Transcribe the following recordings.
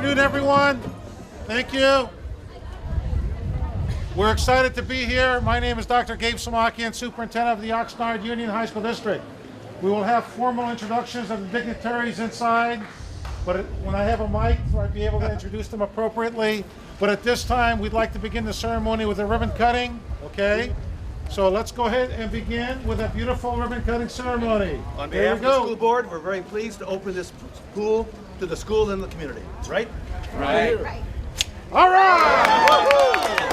afternoon, everyone. Thank you. We're excited to be here. My name is Dr. Gabe Samakian, Superintendent of the Oxnard Union High School District. We will have formal introductions of the dignitaries inside, but when I have a mic, so I'd be able to introduce them appropriately. But at this time, we'd like to begin the ceremony with a ribbon cutting, okay? So let's go ahead and begin with a beautiful ribbon cutting ceremony. On behalf of the school board, we're very pleased to open this pool to the school and the community, right? Right. All right!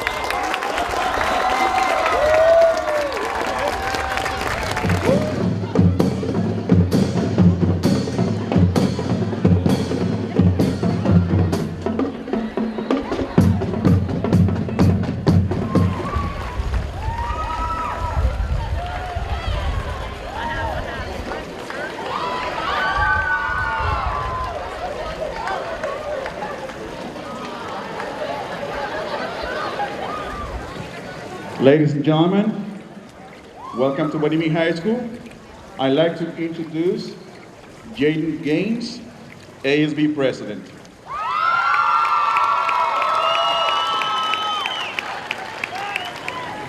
Ladies and gentlemen, welcome to Hueneme High School. I'd like to introduce Jaden Gaines, ASB President.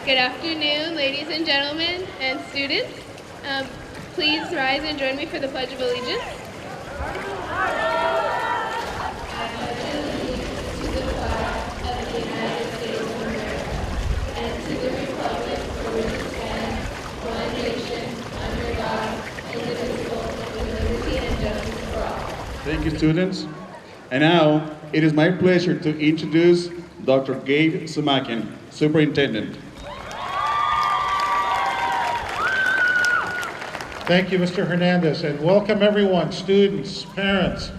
Good afternoon, ladies and gentlemen and students. Please rise and join me for the Pledge of Allegiance. Thank you, students. And now, it is my pleasure to introduce Dr. Gabe Samakian, Superintendent. Thank you, Mr. Hernandez, and welcome everyone, students, parents,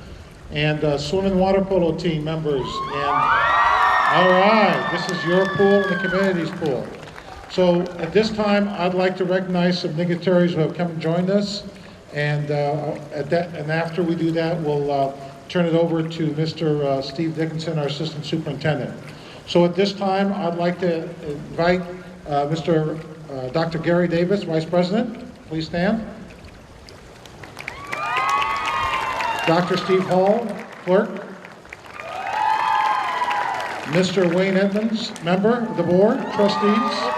and swim and water polo team members. And all right, this is your pool and the community's pool. So at this time, I'd like to recognize some dignitaries who have come and joined us. And after we do that, we'll turn it over to Mr. Steve Dickinson, our Assistant Superintendent. So at this time, I'd like to invite Mr. Dr. Gary Davis, Vice President. Please stand. Dr. Steve Hall, Clerk. Mr. Wayne Edmonds, Member of the Board, Trustees.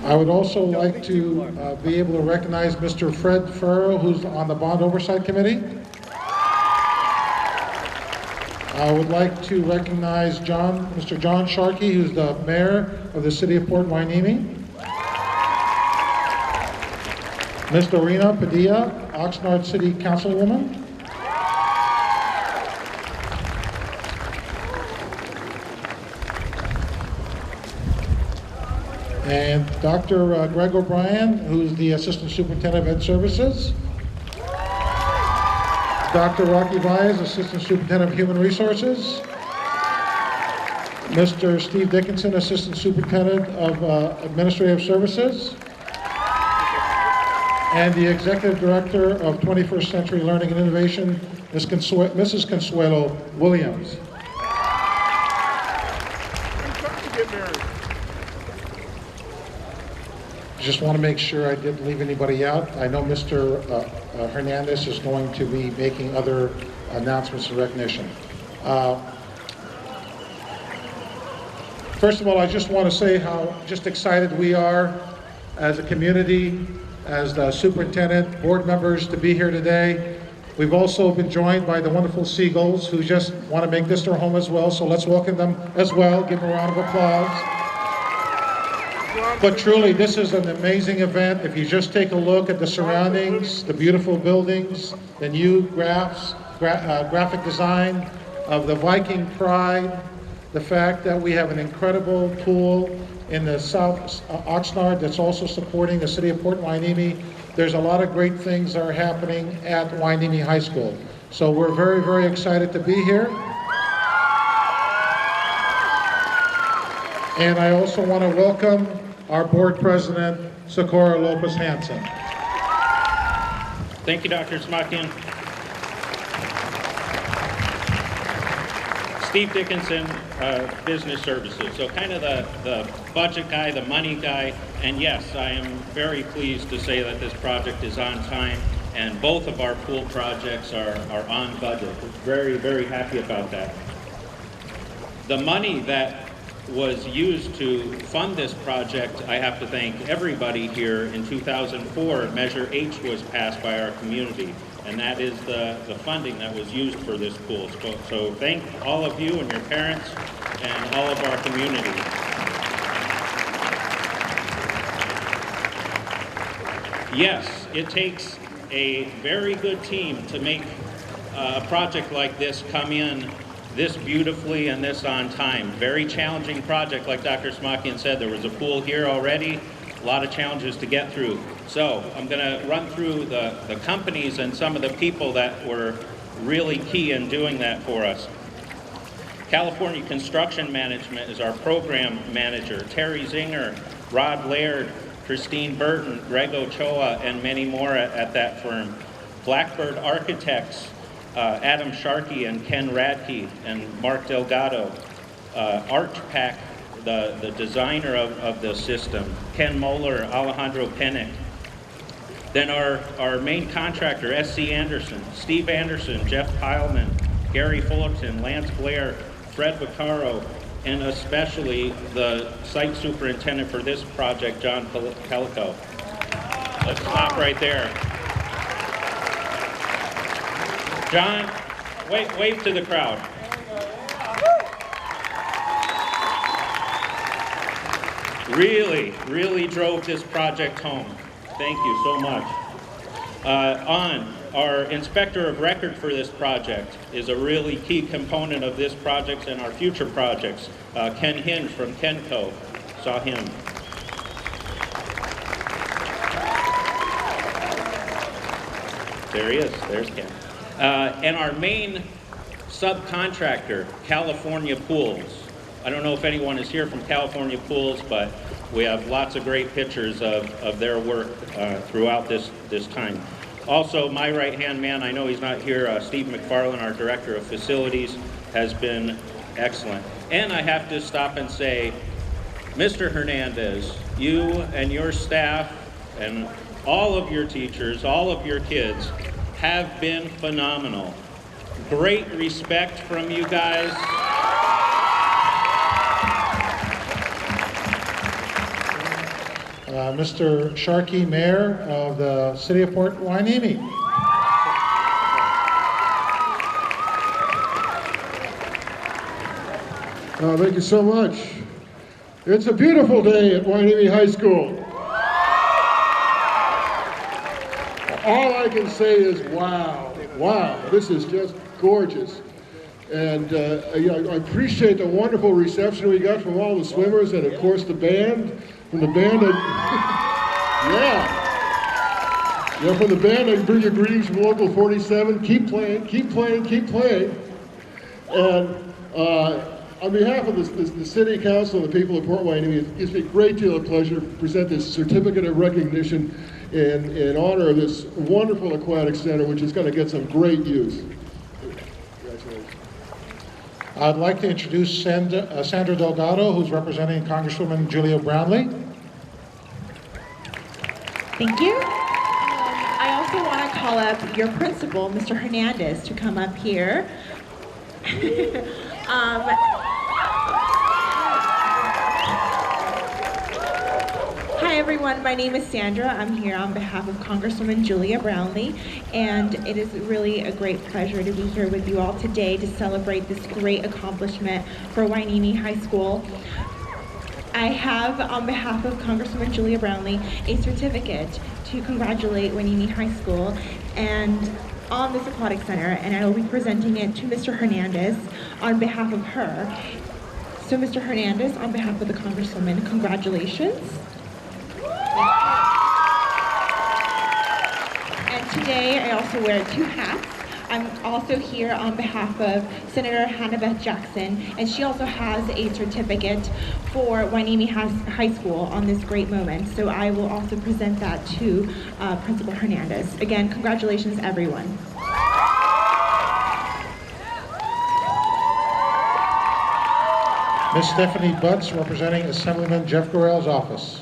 I would also like to be able to recognize Mr. Fred Farrow, who's on the Bond Oversight Committee. I would like to recognize Mr. John Sharkey, who's the Mayor of the City of Port Hueneme. Ms. Dorina Padilla, Oxnard City Councilwoman. And Dr. Greg O'Brien, who's the Assistant Superintendent of Ed Services. Dr. Rocky Baez, Assistant Superintendent of Human Resources. Mr. Steve Dickinson, Assistant Superintendent of Administrative Services. And the Executive Director of 21st Century Learning and Innovation, Mrs. Consuelo Williams. Just want to make sure I didn't leave anybody out. I know Mr. Hernandez is going to be making other announcements and recognition. First of all, I just want to say how just excited we are as a community, as the superintendent, board members to be here today. We've also been joined by the wonderful Seagulls who just want to make this their home as well. So let's welcome them as well. Give them a round of applause. But truly, this is an amazing event. If you just take a look at the surroundings, the beautiful buildings, the new graphic design of the Viking Pride, the fact that we have an incredible pool in the South Oxnard that's also supporting the City of Port Hueneme. There's a lot of great things that are happening at Hueneme High School. So we're very, very excited to be here. And I also want to welcome our board president, Socorro Lopez Hansen. Thank you, Dr. Samakian. Steve Dickinson, Business Services. So kind of the budget guy, the money guy, and yes, I am very pleased to say that this project is on time and both of our pool projects are on budget. We're very, very happy about that. The money that was used to fund this project, I have to thank everybody here. In 2004, Measure H was passed by our community, and that is the funding that was used for this pool. So thank all of you and your parents and all of our community. Yes, it takes a very good team to make a project like this come in this beautifully and this on time. Very challenging project, like Dr. Smakian said. There was a pool here already, a lot of challenges to get through. So I'm going to run through the companies and some of the people that were really key in doing that for us. California Construction Management is our program manager. Terry Zinger, Rod Laird, Christine Burton, Greg Ochoa, and many more at that firm. Blackbird Architects, Adam Sharkey and Ken Radke and Mark Delgado. ArchPack, the designer of the system, Ken Moeller, Alejandro Penick. Then our main contractor, S.C. Anderson, Steve Anderson, Jeff Heilman, Gary Fullerton, Lance Blair, Fred Vaccaro, and especially the site superintendent for this project, John Pelico. Let's stop right there. John, wave to the crowd. Really drove this project home. Thank you so much. Our inspector of record for this project is a really key component of this project and our future projects. Ken Hinge from Kenco, saw him. There he is, there's Ken. And our main subcontractor, California Pools. I don't know if anyone is here from California Pools, but we have lots of great pictures of their work throughout this time. Also, my right-hand man, I know he's not here, Steve McFarland, our Director of Facilities, has been excellent. And I have to stop and say, Mr. Hernandez, you and your staff and all of your teachers, all of your kids have been phenomenal. Great respect from you guys. Mr. Sharkey, Mayor of the City of Port Hueneme. Thank you so much. It's a beautiful day at Hueneme High School. All I can say is wow, this is just gorgeous. And I appreciate the wonderful reception we got from all the swimmers and of course the band. From the band, from the band, I bring you greetings from Local 47. Keep playing, keep playing, keep playing. And on behalf of the City Council and the people of Port Hueneme, it gives me a great deal of pleasure to present this certificate of recognition in honor of this wonderful aquatic center, which is going to get some great use. Congratulations. I'd like to introduce Sandra Delgado, who's representing Congresswoman Julia Brownley. Thank you. I also want to call up your principal, Mr. Hernandez, to come up here. Hi everyone, my name is Sandra. I'm here on behalf of Congresswoman Julia Brownley, and it is really a great pleasure to be here with you all today to celebrate this great accomplishment for Hueneme High School. I have, on behalf of Congresswoman Julia Brownley, a certificate to congratulate Hueneme High School and on this aquatic center, and I will be presenting it to Mr. Hernandez on behalf of her. So Mr. Hernandez, on behalf of the Congresswoman, congratulations. And today I also wear two hats. I'm also here on behalf of Senator Hannah Jackson, and she also has a certificate for Hueneme High School on this great moment. So I will also present that to Principal Hernandez. Again, congratulations everyone. Ms. Stephanie Butts, representing Assemblyman Jeff Gorell's office.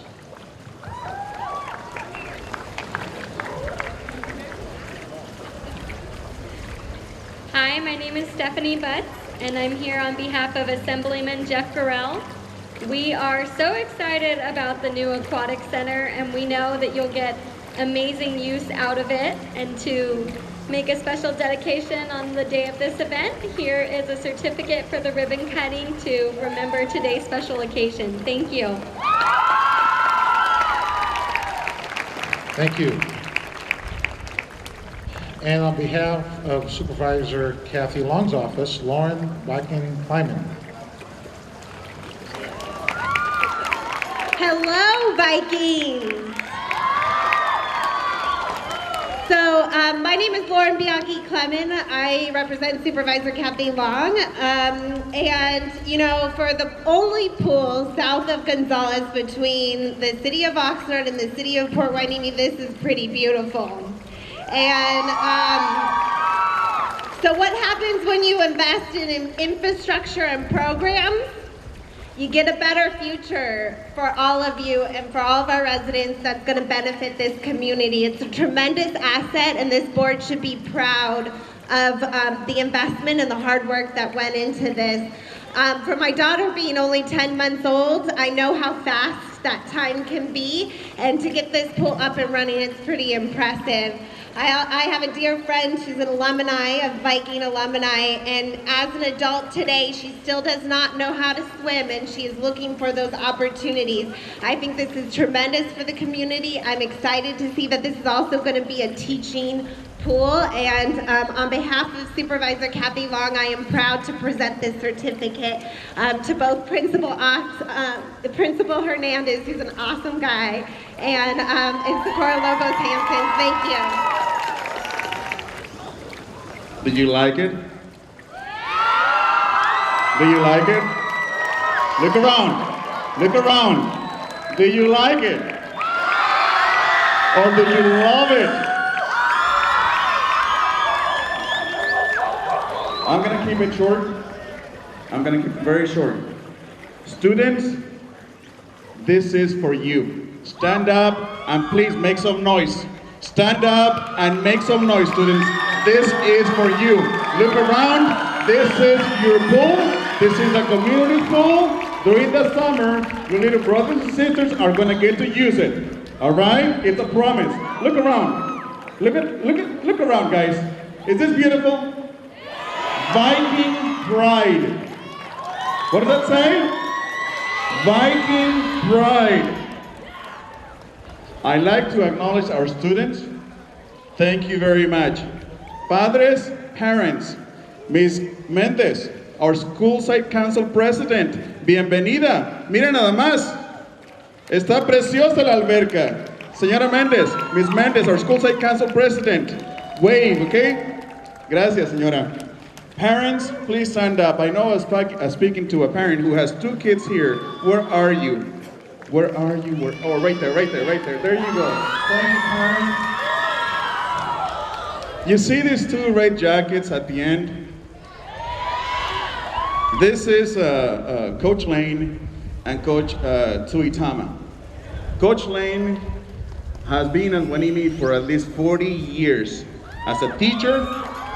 Stephanie Butts, and I'm here on behalf of Assemblyman Jeff Burrell. We are so excited about the new Aquatic Center, and we know that you'll get amazing use out of it. And to make a special dedication on the day of this event, here is a certificate for the ribbon cutting to remember today's special occasion. Thank you. Thank you. And on behalf of Supervisor Kathy Long's office, Lauren Viking-Kleiman. Hello, Vikings! So, my name is Lauren Bianchi-Clement. I represent Supervisor Kathy Long. And, you know, for the only pool south of Gonzales between the city of Oxnard and the city of Port Hueneme, this is pretty beautiful. And so what happens when you invest in infrastructure and programs? You get a better future for all of you and for all of our residents that's going to benefit this community. It's a tremendous asset, and this board should be proud of the investment and the hard work that went into this. For my daughter being only 10 months old, I know how fast that time can be, and to get this pool up and running, it's pretty impressive. I have a dear friend who's an alumni, a Viking alumni, and as an adult today, she still does not know how to swim, and she is looking for those opportunities. I think this is tremendous for the community. I'm excited to see that this is also going to be a teaching pool, and on behalf of Supervisor Kathy Long, I am proud to present this certificate to both Principal Hernandez, who's an awesome guy, and Socorro Lobos Hampton. Thank you. Did you like it? Do you like it? Look around. Look around. Do you like it? Or do you love it? I'm going to keep it short. I'm going to keep it very short. Students, this is for you. Stand up and please make some noise. Stand up and make some noise, students. This is for you. Look around. This is your pool. This is a community pool. During the summer, your little brothers and sisters are going to get to use it. All right? It's a promise. Look around. Look around, guys. Is this beautiful? Viking pride. What does that say? Viking pride. I'd like to acknowledge our students. Thank you very much. Padres, parents, Ms. Mendez, our school site council president. Bienvenida. Miren nada más. Está preciosa la alberca. Señora Mendez, Ms. Mendez, our school site council president. Wave, okay? Gracias, señora. Parents, please stand up. I know I was speaking to a parent who has 2 kids here. Where are you? Where are you? Oh, right there. There you go. Thank you, parents. You see these 2 red jackets at the end? This is Coach Lane and Coach Tuitama. Coach Lane has been in Hueneme for at least 40 years as a teacher,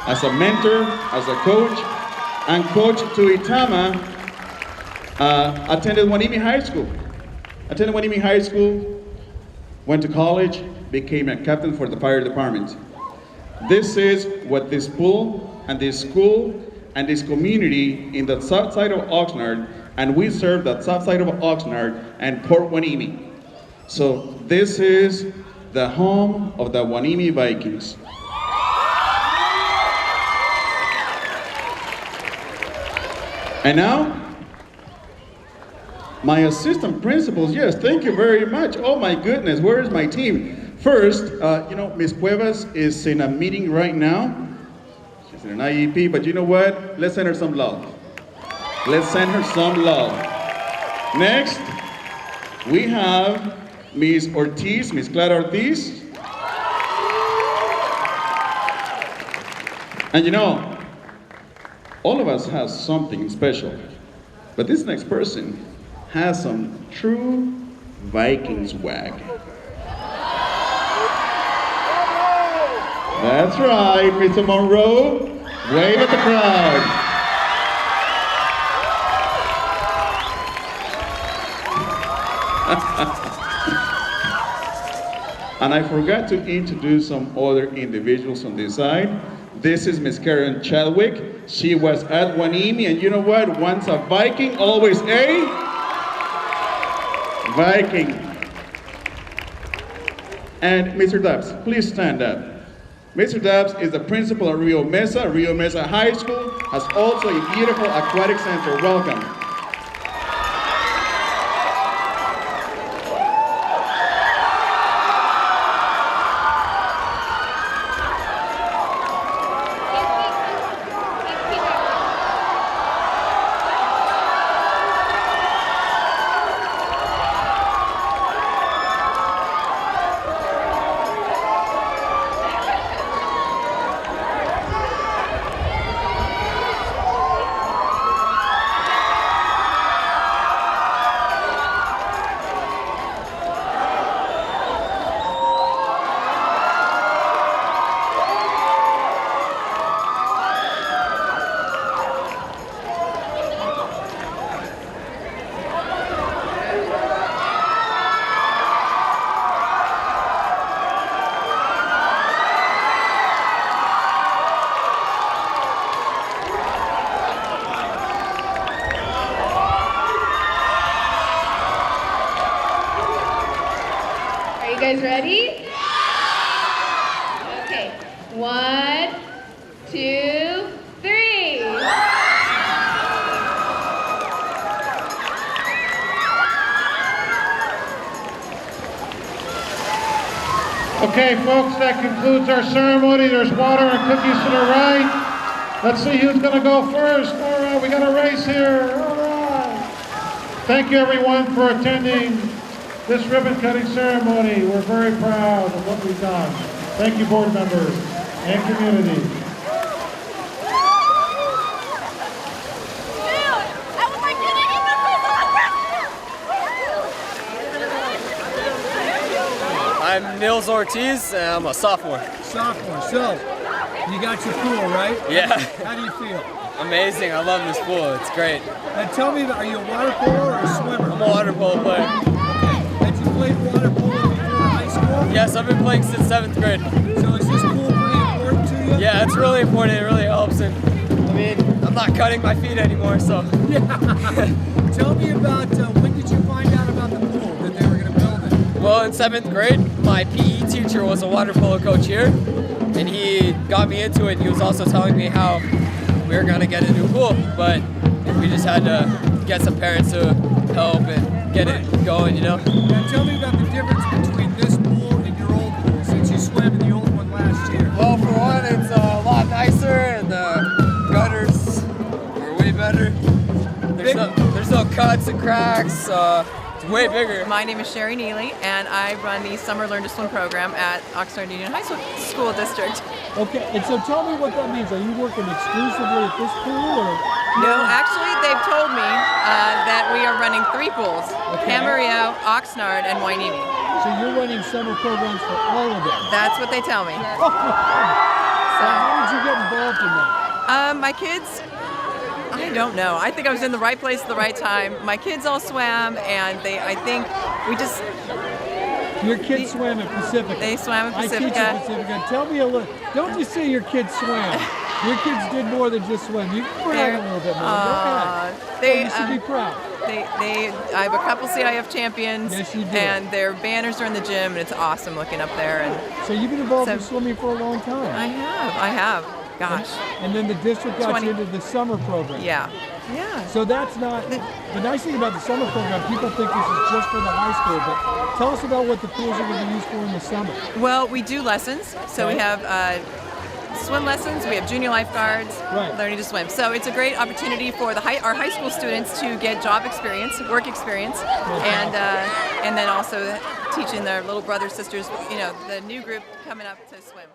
as a mentor, as a coach, and Coach Tuitama attended Hueneme High School, went to college, became a captain for the fire department. This is what this pool and this school and this community in the south side of Oxnard, and we serve the south side of Oxnard and Port Hueneme. So this is the home of the Hueneme Vikings. And now, my assistant principals, yes, thank you very much. Oh my goodness, where is my team? First, you know, Ms. Cuevas is in a meeting right now. She's in an IEP, but you know what? Let's send her some love. Let's send her some love. Next, we have Ms. Ortiz, Ms. Clara Ortiz. And you know, all of us have something special, but this next person has some true Viking swag. That's right, Mr. Monroe. Wave at the crowd. And I forgot to introduce some other individuals on this side. This is Miss Karen Chadwick. She was at Hueneme, and you know what? Once a Viking, always a Viking. And Mr. Dubs, please stand up. Mr. Dubs is the principal of Rio Mesa. Rio Mesa High School has also a beautiful aquatic center. Welcome. You guys ready? Okay. 1, 2, 3. Okay, folks, that concludes our ceremony. There's water and cookies to the right. Let's see who's going to go first. All right, we got a race here. All right. Thank you, everyone, for attending this ribbon-cutting ceremony. We're very proud of what we've done. Thank you, board members and community. I'm Nils Ortiz, and I'm a sophomore. Sophomore, so you got your pool, right? Yeah. How do you feel? Amazing, I love this pool, it's great. And tell me, are you a water polo or a swimmer? I'm a water polo player. Okay, had you played water polo before high school? Yes, I've been playing since 7th grade. So is this pool pretty important to you? Yeah, it's really important, it really helps, and I mean, I'm not cutting my feet anymore, so. Yeah. Tell me about, when did you find out about the pool, that they were going to build it? Well, in 7th grade, my PE teacher was a water polo coach here, and he got me into it, and he was also telling me how we were going to get a new pool, but we just had to get some parents to help and get it going, you know? Now tell me about the difference between this pool and your old pool, since you swam in the old one last year. Well, for one, it's a lot nicer, and the gutters are way better. There's no cuts and cracks. It's way bigger. My name is Sherry Neely, and I run the Summer Learn to Swim program at Oxnard Union High School District. Okay, and so tell me what that means. Are you working exclusively at this pool, or? No, actually, they've told me that we are running 3 pools, Camarillo, Oxnard, and Hueneme. So you're running summer programs for all of them? That's what they tell me. So how did you get involved in that? My kids, I don't know. I think I was in the right place at the right time. My kids all swam, and I think we just... Your kids swam at Pacifica. They swam at Pacifica. I teach at Pacifica. Tell me a little. Don't just say your kids swam. Your kids did more than just swim. You can brag a little bit more. Go ahead. You should be proud. I have a couple CIF champions, yes, you do. And their banners are in the gym, and it's awesome looking up there. And so you've been involved in swimming for a long time. I have. Gosh. And then the district got you into the summer program. Yeah. So that's not, the nice thing about the summer program, people think this is just for the high school, but tell us about what the pools are going to be used for in the summer. Well, we do lessons. So we have swim lessons, we have junior lifeguards, learning to swim. So it's a great opportunity for our high school students to get job experience, work experience, and then also teaching their little brothers, sisters, the new group coming up to swim.